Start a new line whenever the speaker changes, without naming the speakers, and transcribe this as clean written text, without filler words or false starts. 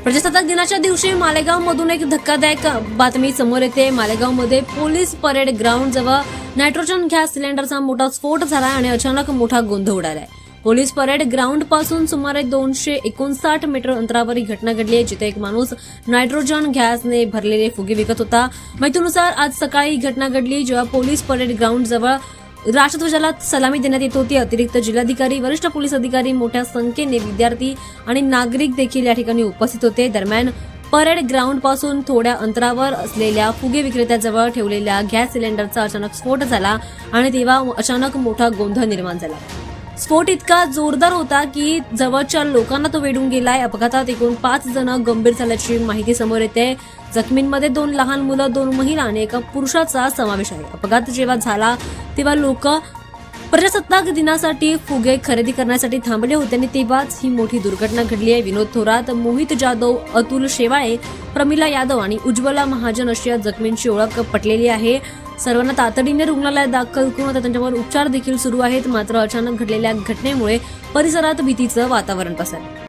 प्रजासत्ताक दिनाच्या दिवशी मालेगावमधून एक धक्कादायक बातमी समोर येते। मालेगावमध्ये पोलीस परेड ग्राउंड जवळ नायट्रोजन गॅस सिलेंडरचा मोठा स्फोट झाला आणि अचानक मोठा गोंधळ उडालाय। पोलीस परेड ग्राउंड पासून सुमारे 259 मीटर अंतरावर ही घटना घडली आहे, जिथे एक माणूस नायट्रोजन गॅसने भरलेले फुगे विकत होता। माहितीनुसार आज सकाळी ही घटना घडली, जेव्हा पोलीस परेड ग्राउंड जवळ राष्ट्रध्वजाला सलामी देण्यात येत होती। अतिरिक्त जिल्हाधिकारी, वरिष्ठ पोलीस अधिकारी, मोठ्या संख्येने विद्यार्थी आणि नागरिक देखील या ठिकाणी उपस्थित होते। दरम्यान परेड ग्राउंड पासून थोड्या अंतरावर असलेल्या फुगे विक्रेत्याजवळ ठेवलेल्या गॅस सिलेंडरचा अचानक स्फोट झाला आणि तेव्हा अचानक मोठा गोंधळ निर्माण झाला। स्फोट इतका जोरदार होता की जवळच्या लोकांना तो वेढून गेलाय। अपघातात एकूण 5 जण गंभीर झाल्याची माहिती समोर येते। जखमींमध्ये 2 लहान मुलं, 2 महिला आणि एका पुरुषाचा समावेश आहे। अपघात जेव्हा झाला तेव्हा लोक प्रजासत्ताक दिनासाठी फुगे खरेदी करण्यासाठी थांबले होते आणि तेव्हाच ही मोठी दुर्घटना घडली आहे। विनोद थोरात, मोहित जाधव, अतुल शेवाळे, प्रमिला यादव आणि उज्ज्वला महाजन अशी जखमींची ओळख पटलेली आहे। सर्वांना तातडीने रुग्णालयात दाखल करून आता त्यांच्यावर उपचार देखील सुरू आहेत। मात्र अचानक घडलेल्या घटनेमुळे परिसरात भीतीचं वातावरण पसरलं।